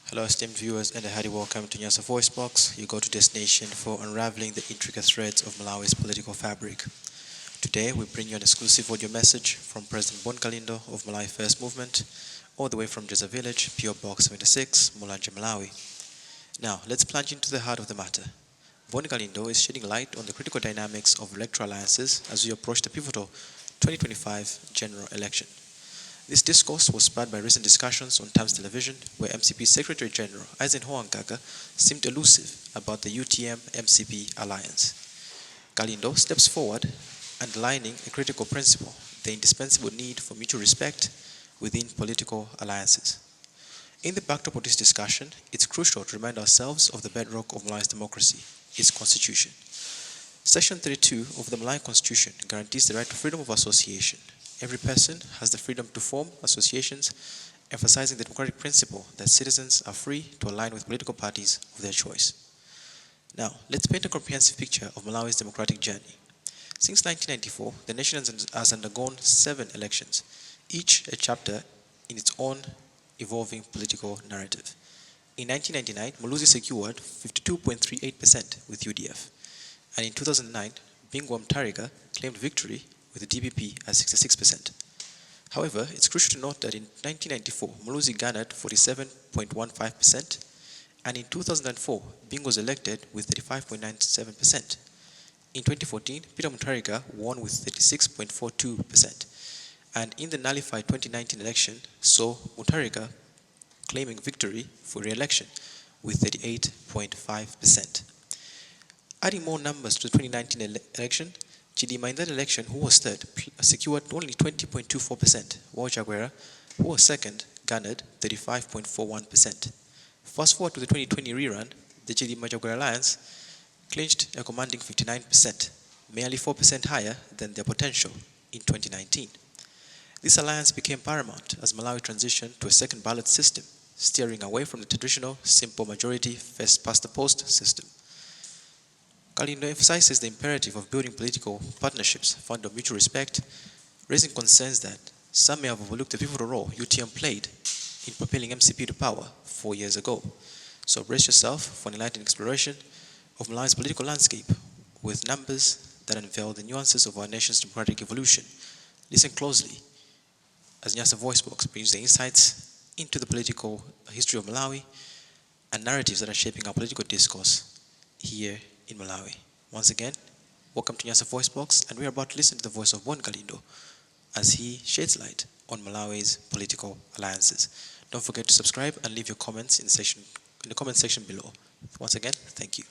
Hello, esteemed viewers, and a hearty welcome to Nyasa Voice Box, your go-to destination for unraveling the intricate threads of Malawi's political fabric. Today, we bring you an exclusive audio message from President Bon Kalindo of Malawi First Movement, all the way from Jeza Village, PO Box 76, Mulanje, Malawi. Now, let's plunge into the heart of the matter. Bon Kalindo is shedding light on the critical dynamics of electoral alliances as we approach the pivotal 2025 general election. This discourse was spurred by recent discussions on Times Television, where MCP Secretary General Gaga seemed elusive about the UTM-MCP alliance. Kalindo steps forward, underlining a critical principle, the indispensable need for mutual respect within political alliances. In the backdrop of this discussion, it's crucial to remind ourselves of the bedrock of Malawi's democracy, its constitution. Section 32 of the Malawi Constitution guarantees the right to freedom of association. Every person has the freedom to form associations, emphasizing the democratic principle that citizens are free to align with political parties of their choice. Now, let's paint a comprehensive picture of Malawi's democratic journey. Since 1994, the nation has undergone 7 elections, each a chapter in its own evolving political narrative. In 1999, Muluzi secured 52.38% with UDF, and in 2009, Bingu Mutharika claimed victory with the DPP at 66%. However, it's crucial to note that in 1994, Muluzi garnered 47.15%, and in 2004, Bingu was elected with 35.97%. In 2014, Peter Mutharika won with 36.42%, and in the nullified 2019 election, saw Mutharika claiming victory for re-election with 38.5%. Adding more numbers to the 2019 election, Chidima in that election, who was third, secured only 20.24%, while wochokera, who was second, garnered 35.41%. Fast forward to the 2020 rerun, the Chidima-wochokera alliance clinched a commanding 59%, merely 4% higher than their potential in 2019. This alliance became paramount as Malawi transitioned to a second ballot system, steering away from the traditional simple majority first-past-the-post system. Kalindo emphasizes the imperative of building political partnerships founded on mutual respect, raising concerns that some may have overlooked the pivotal role UTM played in propelling MCP to power 4 years ago. So brace yourself for an enlightening exploration of Malawi's political landscape with numbers that unveil the nuances of our nation's democratic evolution. Listen closely as Nyasa Voice Box brings the insights into the political history of Malawi and narratives that are shaping our political discourse here in Malawi. Once again, welcome to Nyasa Voice Box, and we're about to listen to the voice of Bon Kalindo as he sheds light on Malawi's political alliances. Don't forget to subscribe and leave your comments in the comment section below. Once again, thank you.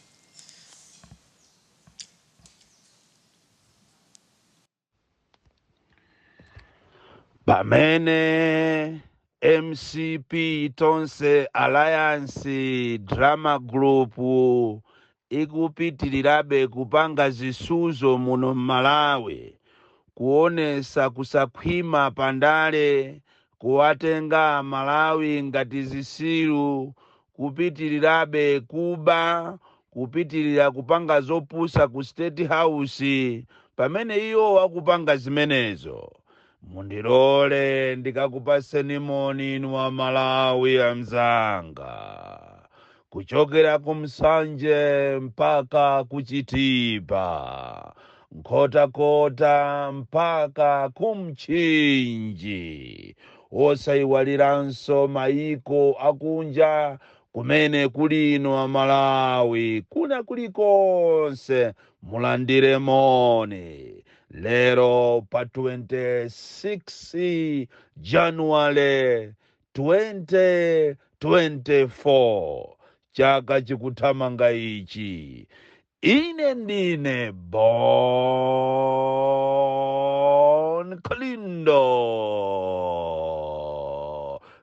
Pamene MCP tonse Alliance Drama Group ikupitirirabe kupanga zisuzo muno Malawi, kuonesa kusakhwima pandale, kuwatenga Malawi ngati zisilu, kupitirirabe kuba, kupitirira kupanga zopusa ku State House. Pamene iyo wakupanga zimenezo, mundilole ndikakupaseni moni inu wa Malawi amzanga, kuchokera kumsanje mpaka kuchitipa, nkhotakota mpaka kumchinji, osayiwaliranso maiko akunja kumene kuli inu wa Malawi, kuna kulikonse mulandire moni. Lero pa 26 January 2024, chaka chikuthamanga ichi, ine ndine Bon Kalindo,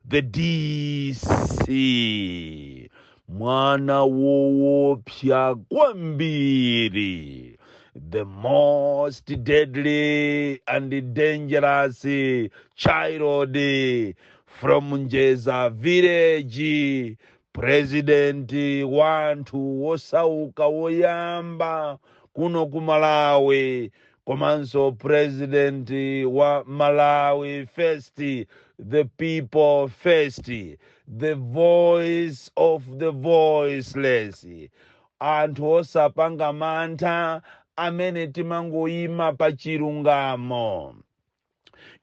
the DC, mwana woopsa kwambiri, the most deadly and dangerous child from Jeza Village, President wantu wosauka woyamba kuno ku Malawi, komanso President wa Malawi First, the people first, the voice of the voiceless, anthu osapanga mantha amene timangoyima pa chilungamo,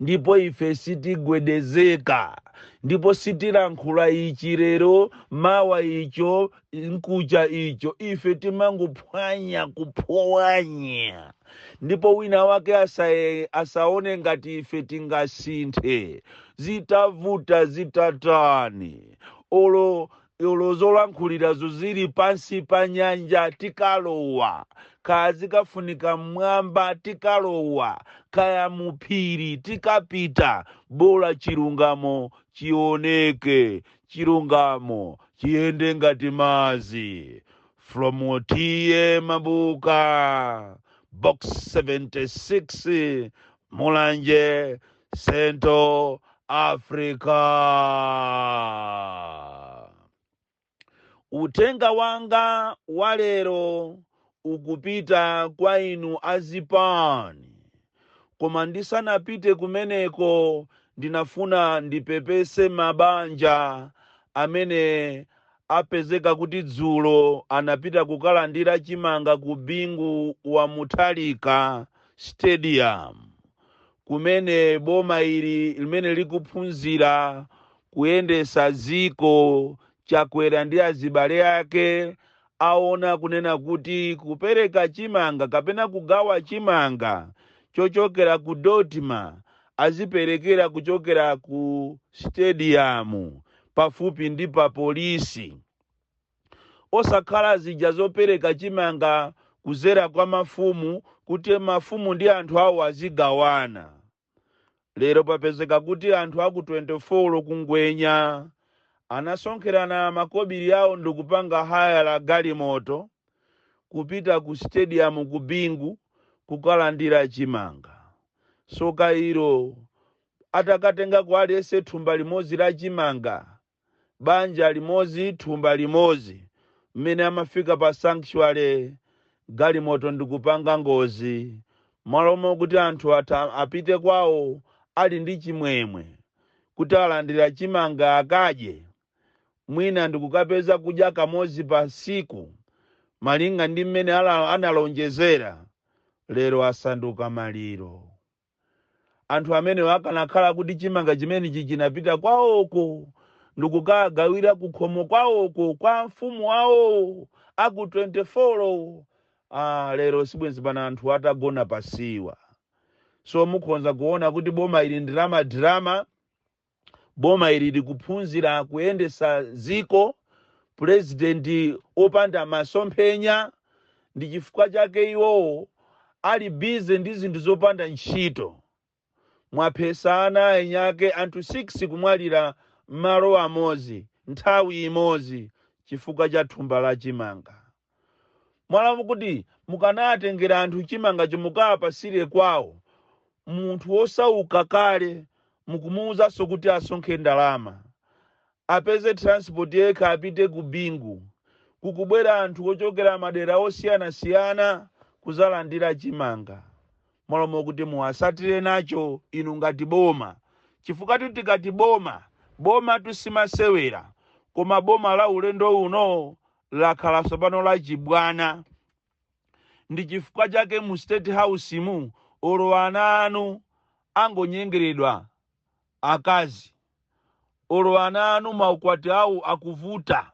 ndipo ife sitigwedezeka, ndipo sitilankhula ichi lero mawa icho nkucha icho, ife timangophwanya kuphwanya, ndipo wina wake asaone ngati ife tingasinthe, zitavuta zitatani, olo zolankhulirazo zili pansi pa nyanja tikalowa, kaya zikafunika mmwamba tikalowa, kaya muphiri tikapita, bola chilungamo chioneke, chilungamo chiyende ngati madzi. From Otiye Mabuka, Box 76, Mulanje, Central Africa. Uthenga wanga walero ukupita kwa inu azipani, koma ndisanapite kumeneko ndinafuna ndipepese mabanja amene apezeka kuti dzulo anapita kukalandira chimanga ku bingu wa Mutharika Stadium, kumene boma ili limene likuphunzira kuyendesa ziko chakwera ndi azibale ake aona kunena kuti kupereka chimanga kapena kugawa chimanga chochokera ku Dotima aziperekera kuchokera ku stadium pafupi ndi pa polisi, osakhala zija zopereka chimanga kuzera kwa mafumu kuti mafumu ndi anthu awo azigawana. Lero papezeka kuti anthu aku 24 kungwenya anasonkherana makobiri awo ndikupanga haya la galimoto kupita ku stadium ku bingu kukalandira chimanga. Soka ilo atakatenga kwa alese thumba limodzi la chimanga, banja limodzi thumba limodzi, mmene amafika pa sanctuary galimoto ndikupanga ngozi, malomo kuti anthu apite kwawo ali ndi chimwemwe kuti alandira chimanga akadye, mwina ndikukapeza kudya kamodzi pa siku malinga ndi mmene analonjezera. Lero asanduka maliro. Anthu amene akanakhala kuti chimanga chimene chinapita kwawoko ndikukagawira kukhomo kwawoko kwa mfumu wawo aku 24. Lero sibwenzi pana anthu atagona pasiwa. So mukhonza kuona kuti boma ili drama, boma ili likuphunzira kuyendesa ziko, president opanda masomphenya, ndi chifukwa chake iwo ali busy ndi zinthu zopanda ntchito. Mwapesana enyake anthu 6 kumwalira malo amodzi nthawi imodzi chifukwa cha thumba la chimanga. Mwalamu kuti mukanatengera anthu chimanga chomukapasire kwawo, munthu wosauka kale mukumuwuzanso kuti asonkhe ndalama, apeze transport yekha apite ku bingu, kukubwera anthu ochokera madera osiyanasiyana kuzalandira chimanga. Mwalamu kuti muwasatire nacho inu ngati boma, chifukwa tikati boma tusimasewera, koma boma la ulendo uno lakhala tsopano la chibwana. Ndi chifukwa chake mu State House mu olowana anu angonyengeredwa akazi, olowana anu maukwati awo akuvuta,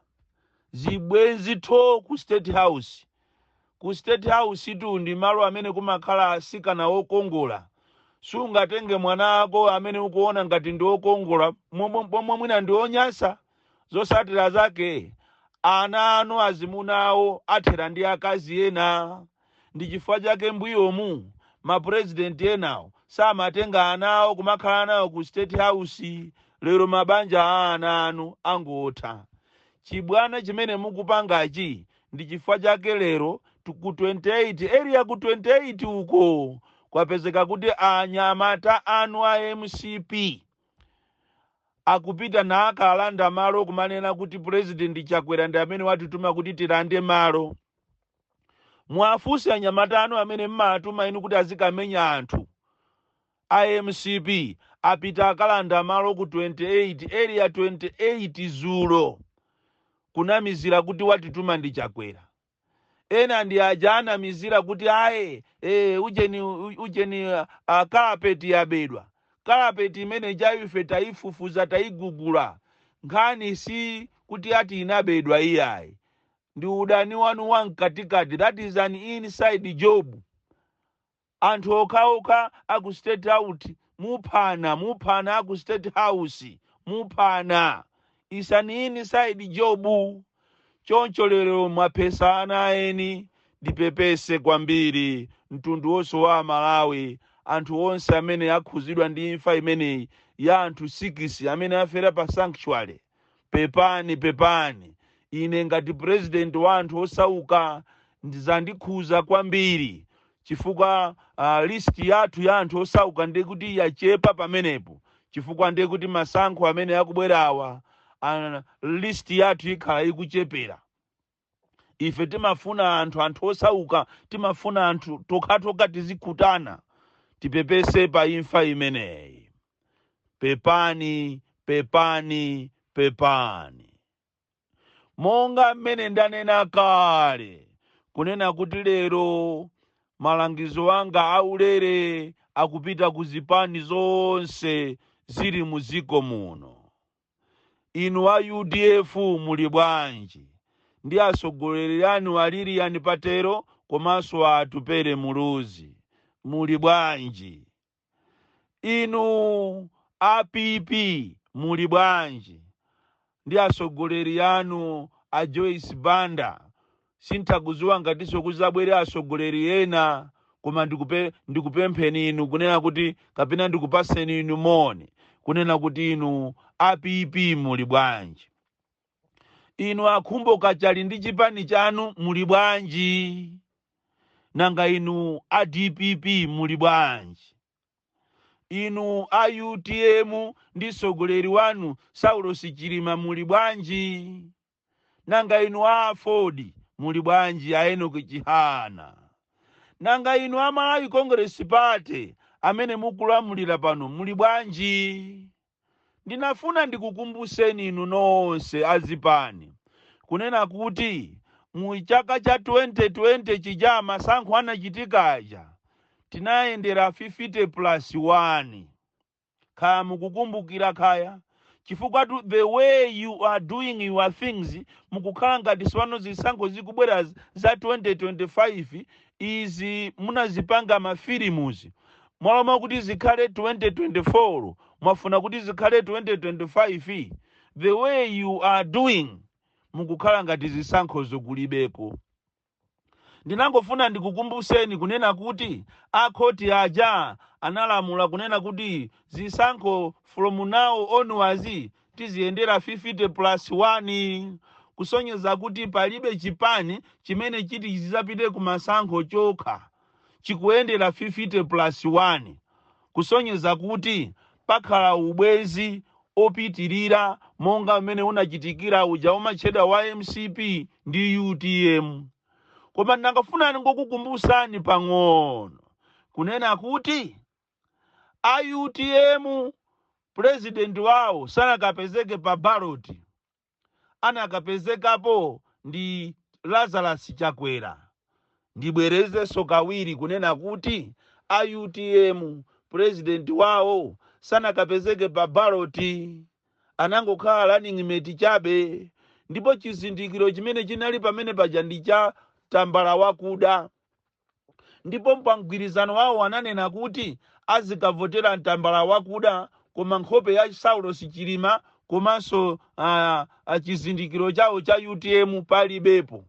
zibwenzi to ku State House. Ku State House tu ndi malo amene kumakhala asikana okongola. Sungatenge mwana ako amene ukuona ngati ndi okongola pomwe mwina ndi onyasa, zosatira zake ana anu azimunawo athera ndi akazi ena. Ndi chifukwa chake mbuyomu mapresident enawo samatenga anawo kumakhala nawo ku State House. Lero mabanja a ana anu angotha. Chibwana chimene mukupangachi ndi chifukwa chake lero ku 28 area ku 28 uko kwapezeka kuti anyamata anu a MCP akupita na akalanda malo kumanena kuti President Chakwera ndi amene watituma kuti tirande malo. Mwafusi anyamata anu amene mmatuma inu kuti azikamenya anthu a MCP apita akalanda malo ku 28 area 28 zulo kunamizira kuti watituma Ndichakwera. Ena ndi aja anamizira kuti aye ujeni kalapeti yabedwa. Kalapeti imene ife taifufuza taigugula. Nkhani si kuti ati inabedwa iyayi. Ndi udani wanu wamkatikati. That is an inside job. Anthu wokhawokha aku state house muphana aku state house muphana. It's an inside job. Choncho lero mwapesana eni ndipepese kwambiri mtundu wonse wa Malawi, anthu onse amene akhuzidwa ndi imfa imeneyi ya anthu 6 amene afera pa sanctuary. Pepani ine ngati president wa anthu osauka ndizandikhuza kwambiri chifukwa list yathu ya anthu osauka ndi kuti yachepa pamenepo, chifukwa ndi kuti masankho amene akubwerawa list yathu ikhala ikuchepera. Ife timafuna anthu osauka, timafuna anthu tokha tizikhutana tipepese pa imfa imeneyi. Pepani. Monga mmene ndanena kale kunena kuti lero malangizo anga aulere akupita ku zipani zonse zili muziko muno. Inu a UDF muli bwanji? Ndi asogoleri anu aliri yani patero komanso atupere muluzi muli bwanji? Inu APP muli bwanji? Ndi asogoleri anu a Joyce Banda sintakuziwa ngatiso kuzabwere asogoleri ena, koma ndikupempheni inu kunena kuti kapena ndikupaseni inu moni kunena kuti inu APP muli bwanji? Inu akhumbo kachali ndi chipani chanu muli bwanji? Nanga inu a DPP muli bwanji? Inu a UTM ndi sogoleri wanu Saulo Sichilima muli bwanji? Nanga inu a Ford muli bwanji Enoki Chihana? Nanga inu a Malawi Congress Party amene mukulamulira pano muli bwanji? Ndinafuna ndikukumbuseni inu nonse azipani kunena kuti mu chaka cha 2020 chija masankho anachitikaja tinayendera 50+1. Kaya mukukumbukira kaya? Chifukwa the way you are doing your things mukukhala ngati swano zisankho zikubwera za 2025 izi munazipanga mafilimuzi. Mwaloma kuti zikhale 2024, mwafuna kuti zikhale 2025. The way you are doing mukukhala ngati zisankho zokulibeko. Ndinangofuna ndikukumbuseni kunena kuti akhoti aja analamula kunena kuti zisankho from now onwards tiziyendera 50+1, kusonyeza kuti palibe chipani chimene chiti chizapite ku masankho chokha chikuyendera 50+1, kusonyeza kuti pakhala ubwezi opitirira monga mmene unachitikira uja umachedwa wa MCP ndi UTM. Koma ndangafuna ngokukumbusani pang'ono kunena kuti a UTM president wawo sanakapezeke pa ballot, anakapezekapo ndi Lazarus Chakwera. Ndibwerezenso kawiri kunena kuti a UTM president wawo sanakapezeke pa ballot, anangokhala running mate chabe, ndipo chizindikiro chimene chinali pamene paja ndi cha tambala wakuda. Ndipo mpangwirizano wawo ananena kuti azikavotera tambala wakuda, koma nkhope ya Saulo Sichilima komanso chizindikiro chawo cha UTM palibepo.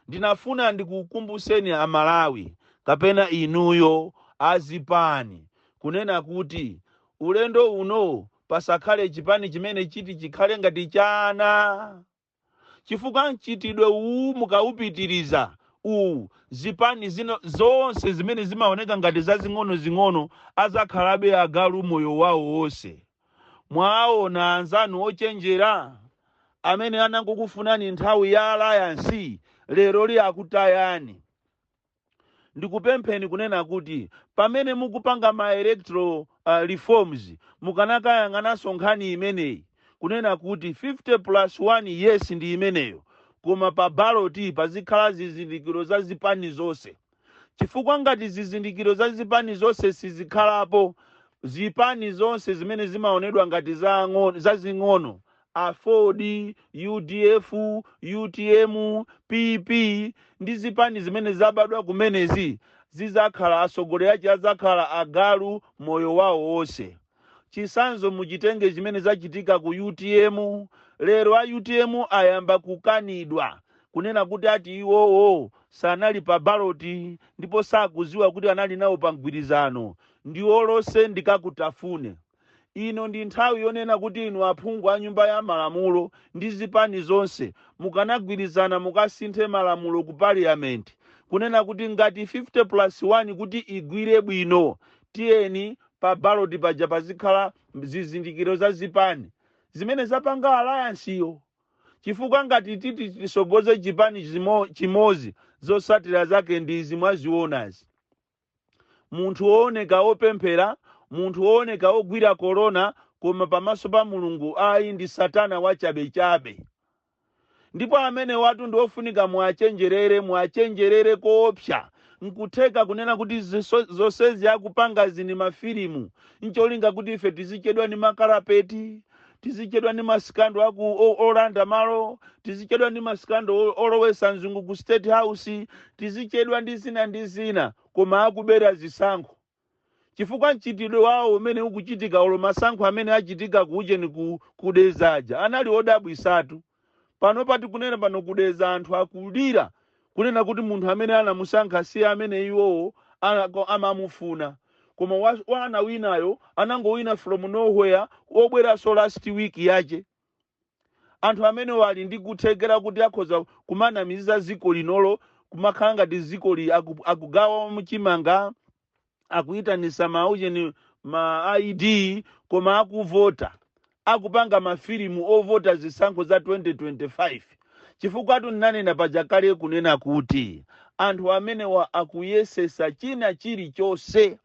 Ndinafuna ndikukumbuseni a Malawi kapena inuyo azipani kunena kuti ulendo uno pasakhale chipani chimene chiti chikhale ngati chana. Chifukwa nchitidwe mukaupitiriza zipani zino zonse zimene zimaoneka ngati zazing'ono azakhalabe agalu moyo wawo wonse. Mwaona anzanu ochenjera amene anangokufunani nthawi ya alliance lero li akutayani. ndikupempheni kunena kuti pamene mukupanga ma electoral reforms mukanakayang'ananso nkhani imeneyi kunena kuti 50+1 yes ndi imeneyo, koma pa baloti pazikhala zizindikiro za zipani zonse. Chifukwa ngati zizindikiro za zipani zonse sizikhalapo, zipani zonse zimene zimaonedwa ngati zazing'ono, afodi, UDF, UTM, PP ndi zipani zimene zabadwa kumenezi, zizakhala atsogoleri achi azakhala agalu moyo wawo wonse. Chisanzo muchitenge chimene zachitika ku UTM. Lero a UTM ayamba kukanidwa kunena kuti ati iwowo sanali pa baloti ndipo sakuziwa kuti anali nawo pa mgwirizano, ndiwo lonse ndikakutafune. Ino ndi nthawi yonena kuti inu aphungu a nyumba ya malamulo ndi zipani zonse mukanagwirizana mukasinthe malamulo ku parliament kunena kuti ngati 50+1 kuti igwire bwino, tiyeni pa baloti paja pazikhala zizindikiro za zipani zimene zapanga alliance yo. Chifukwa ngati titi tisogoze chipani chimozi, zosatira zake ndizi mwazionazi. Munthu wooneka opemphera, munthu wooneka ogwira korona, koma pamaso pa Mulungu ayi ndi satana wachabechabe. Ndipo amene watu ndi ofunika muachenjerere koopsa. Nkutheka kunena kuti zonsezi akupanga zini mafilimu, ncholinga kuti ife tizichedwa ni makarapeti, tizichedwa ni masikando aku olanda malo, tizichedwa ni masikando olowesa mzungu ku State House, tizichedwa ndi zina, koma akubera zisankho. Chifukwa mchitidwe wawo umene ukuchitika olo masankho amene achitika kuujeni kudezaja anali odabwisatu. Pano pati kunena pano kudeza anthu akulira kunena kuti munthu amene anamusankha si amene iwowo amamufuna. Koma wana winayo anangowina from nowhere, obwera so last week yache. Anthu amene wali ndi kuthekera kuti akhoza kumanamiza ziko linolo, kumakhala ngati ziko li akugawa mchimanga, akuitanisa maujeni ma ID, koma akuvota, akupanga mafilimu ovota zisankho za 2025. Chifukwa tunanena pajakale kunena kuti anthu amene akuyesesa china chilichonse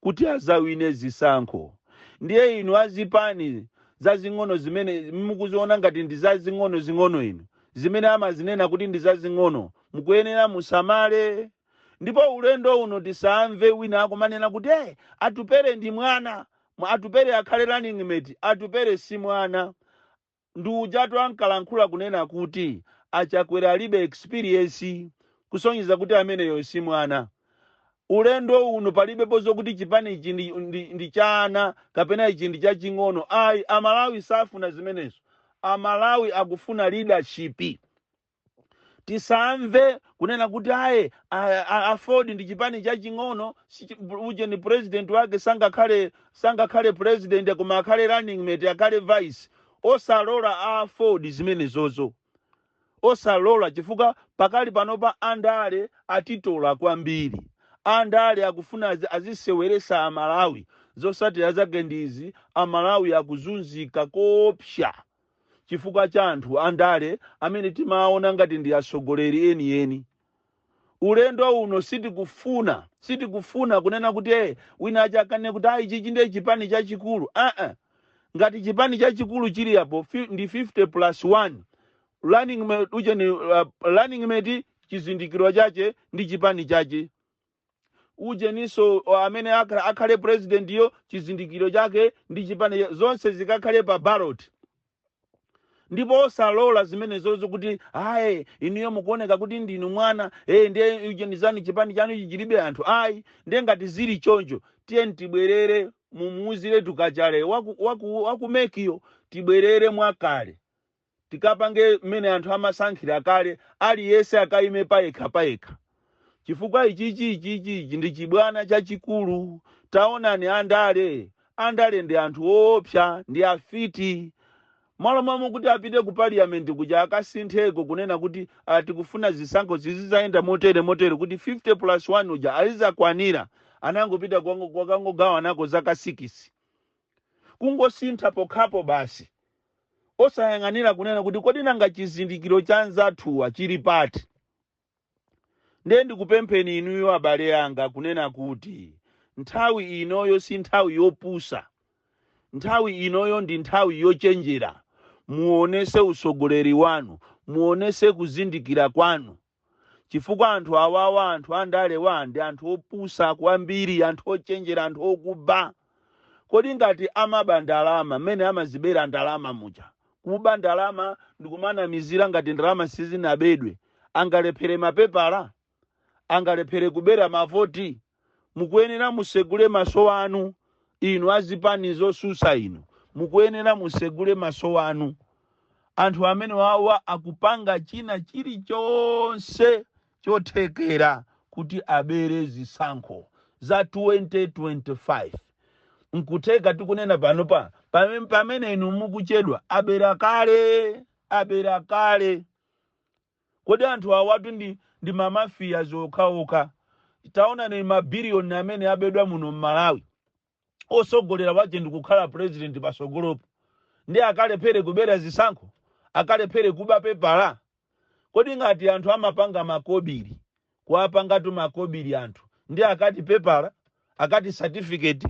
kuti azawine zisankho. Ndiye inu azipani zazing'ono zimene mukuziona ngati ndi zazing'ono inu, zimene amazinena kuti ndi zazing'ono, mukuyenera musamale. Ndipo ulendo uno tisamve wina akumanena kuti atupere ndi mwana, atupere akhale running mate, atupere si mwana. Ndujatu ankalankhula kunena kuti achakwera alibe experience, kusonyeza kuti ameneyo si mwana. Ulendo uno palibe pozo kuti chipani ichi ndi chana kapena ichi ndi chaching'ono. Ayi, amalawi safuna zimenezo. Amalawi akufuna leadership. Tisamve kunena kuti afodi ndi chipani chaching'ono, uje ni president wake sangakhale president, koma akhale running mate, akhale vice. Osalola afodi zimene zozo. Osalola chifukwa pakali panopa andale atitola kwambiri. Andale akufuna aziseweresa amalawi. Zosatira zake ndizi, amalawi akuzunzika koopsa. Chifukwa cha anthu andale amene timaona ngati ndi atsogoleri eni. Ulendo uno sitikufuna kunena kuti wina achakane kuti ichi ndiye chipani chachikulu. Ngati chipani chachikulu chili apo ndi 50+1. Running mate chizindikiro chache ndi chipani chache. Ujeniso amene akhale president yo chizindikiro chake ndi chipani, zonse zikakhale pa ballot. Ndipo osalola zimene zozo kuti inuyo mukuoneka kuti ndinu mwana, ndiye ujenizani chipani chanu chilibe anthu. Ndiye ngati zili choncho, tiyeni tibwerere mumuuzire tukachale wakumekiyo, tibwerere mwakale. Tikapange mene anthu amasankhira kale, aliyese akaime payekha. Chifukwa ichi ndi chibwana chachikulu. Taonani andale ndi anthu woopsa, ndi afiti. Malo momwe kuti apite ku parliament kuja akasintheko kunena kuti tikufuna zisankho zizizaenda motere kuti 50+1 uja alizakwanira, anangopita kwakangogawa nako zaka 6. Kungosintha pokhapo basi. Osayang'anira kunena kuti kodi nanga chizindikiro cha nzathuwa chili pati. Ndiye ndikupempheni inuyo abale yanga kunena kuti nthawi inoyo si nthawi yopusa, nthawi inoyo ndi nthawi yochenjera. Muonese usogoleri wanu, muonese kuzindikira kwanu, chifukwa anthu awawa, anthu andale ndi anthu opusa kwambiri, anthu ochenjera, anthu okuba. Kodi ngati amaba ndalama mmene amazibera ndalama muja, kuba ndalama ndikumanamizira ngati ndalama sizinabedwe, angalephere mapepala, angalephere kubera mavoti. Mukuyenera musegule maso anu, inu azipani zosusa inu, mukuyenera musegule maso anu. Anthu amene wawa akupanga china chilichonse chothekera kuti abere zisankho za 2025. Nkutheka tikunena panopa pamene inu mukuchedwa abera kale. Kodi anthu awatu ndi mamafiya wokhawokha. Taona ni mabiliyoni amene abedwa muno Malawi. Osogolera wache ndikukhala president pasogolopo. Ndi akalephere kubera zisankho, akalephere kuba pepala. Kodi ngati anthu amapanga makobiri, kuwapanga tu makobiri anthu, ndi akati pepala, akati certificate,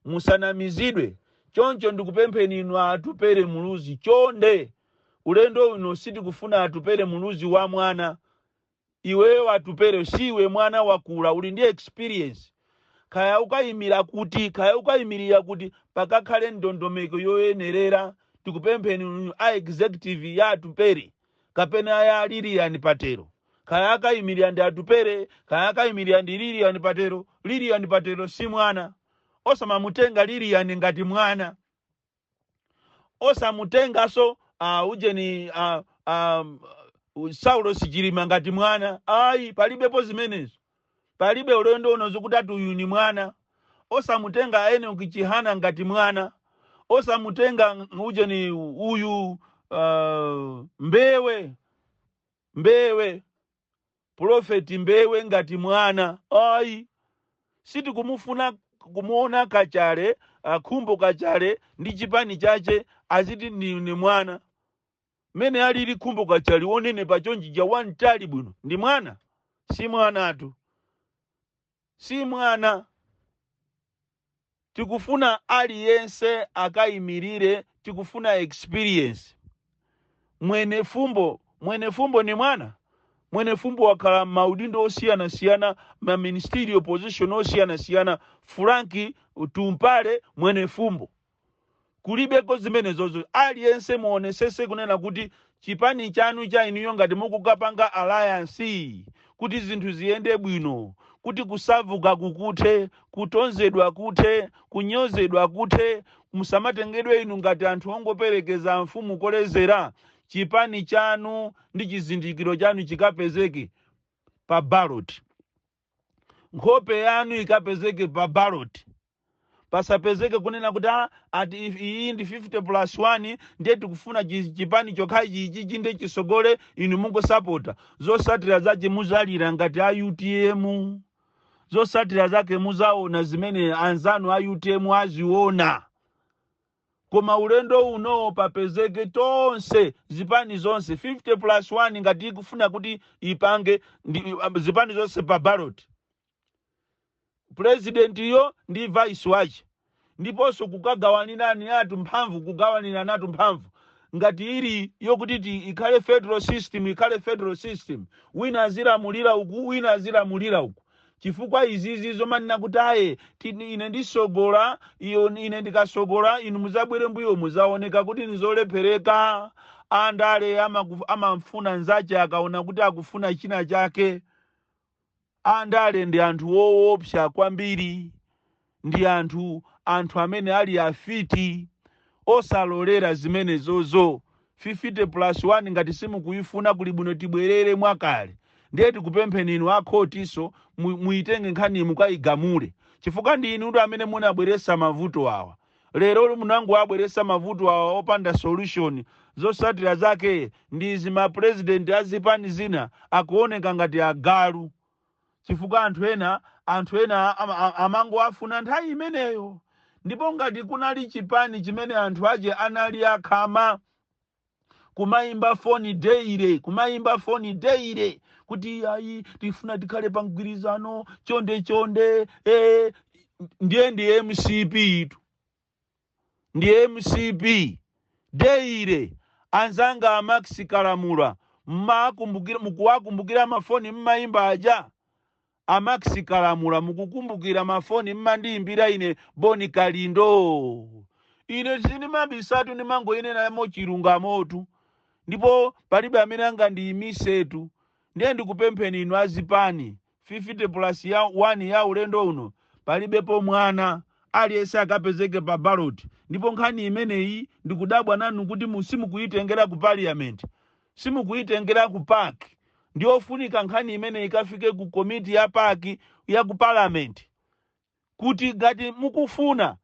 musanamizidwe. Choncho ndikupempheni inu atupere muluzi chonde. Ulendo uno siti kufuna atupere muluzi wa mwana. Iwewe atupere, siwe mwana wakula, uli ndi experience. Kaya ukayimirira kuti pakakhale ndondomeko yoyenerera. Tikupempheni a executive ya atupere, kapena ya Lilian Patero. Kaya akayimirira ndi atupere, kaya akayimirira ndi Lilian Patero. Lilian Patero si mwana. Osamamutenga Lilian ngati mwana. Osamutengaso ujeni Saulo Sichilima ngati mwana. Ayi, palibepo zimenezo. Palibe ulendo unozo kutatu uyu ni mwana. Osamutenga ene Chihana ngati mwana. Osamutenga ujeni uyu Mbewe Prophet Mbewe ngati mwana. Ayi, siti kumufuna kumuona kachale, khumbo kachale ndi chipani chache aziti ni mwana. Mene alili khumbo kachale onene pachonji ja wantali bwino ndi mwana. Si mwana atu, si mwana. Tikufuna aliyense akayimirire, tikufuna experience. Mwene fumbo ni mwana. Mwene fumbo wakala maudindo osiyana ma ministerial position osiyana. Franki Tumpale mwene fumbo. Kulibeko zimene zozo. Aliyense muonesese kunena kuti chipani chanu cha inuyo ngati mukukapanga alliance, kuti zinthu ziyende bwino, kuti kusavuka kukuthe, kutonzedwa kuthe, kunyozedwa kuthe, musamatengedwe inu ngati anthu ongoperekeza mfumu kolezera. Chipani chanu ndi chizindikiro chanu chikapezeke pa ballot. Nkhope yanu ikapezeke pa ballot. Pasapezeke kunena kuti ati iyi ndi 50+1 ndiye tikufuna chipani chokhachi ichi ndi chisogole inu mungo supporta. Zosatira zake muzalira ngati a UTM. Zosatira zake muzaona zimene anzanu a UTM aziona. Koma ulendo uno papezeke tonse zipani zonse 50+1 ngati ikufuna kuti ipange zipani zonse pa ballot. President yo ndi vice wache. Ndiponso kukagawanirani atu mphamvu, kugawanira natu mphamvu. Ngati ili yokuti ikhale federal system. Wina azilamulira uku, wina azilamulira uku. Chifukwa izizi zomanena kuti aye ine ndisogola, ine ndikasogola, inu muzabwere mbuyo muzaoneka kuti nizolephereka. Andale amamfuna nzache akaona kuti akufuna china chake. Andale ndi anthu woopsa kwambiri. Ndi anthu amene ali afiti. Osalolera zimene zozo. 50+1 ngati simukuyifuna kuli bwino tibwerere mwakale. Ndiye tikupempheni inu akhotiso muitenge nkhani mukayigamule. Chifukwa ndi inu amene munabweresa mavuto awa. Lero munango abweresa mavuto awa opanda solution. Zosatira zake ndi ma president azipani zina akuoneka ngati agalu. Chifukwa anthu ena amango afuna nthawi imeneyo. Ndipo ngati kunali chipani chimene anthu aje anali akhama kumayimba phone daily, kuti ayi tifuna tikhale pa mgwirizano chonde ndiye MCP itu ndiye MCP deire anzanga Max Kalamula mukuwakumbukira mafoni mmayimba aja Max Kalamula mukukumbukira mafoni mmandiyimbira ine Bon Kalindo ine sinimabisatu nimangoyenera mochilungamotu ndipo palibe amene angandiyimisetu ndiye ndikupempheni inu azipani 50+1 ya ulendo uno palibepo mwana aliyense akapezeke pa ballot ndipo nkhani imeneyi ndikudabwa nanu kuti simukuyitengera ku parliament simukuyitengera ku park ndiofunika nkhani imeneyi ikafike ku komiti ya park ya ku parliament kuti ngati mukufuna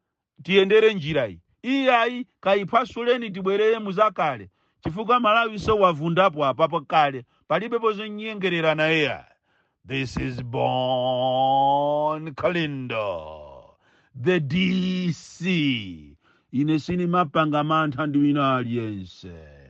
tiyendere njira iyayi kayiphasuleni tibwerere muzakale chifukwa Malawi so wavundapo apapo kale palibepo zonyengerera naye. This is Bon Kalindo, the DC. Ine sini mapanga mantha ndi wina aliyense.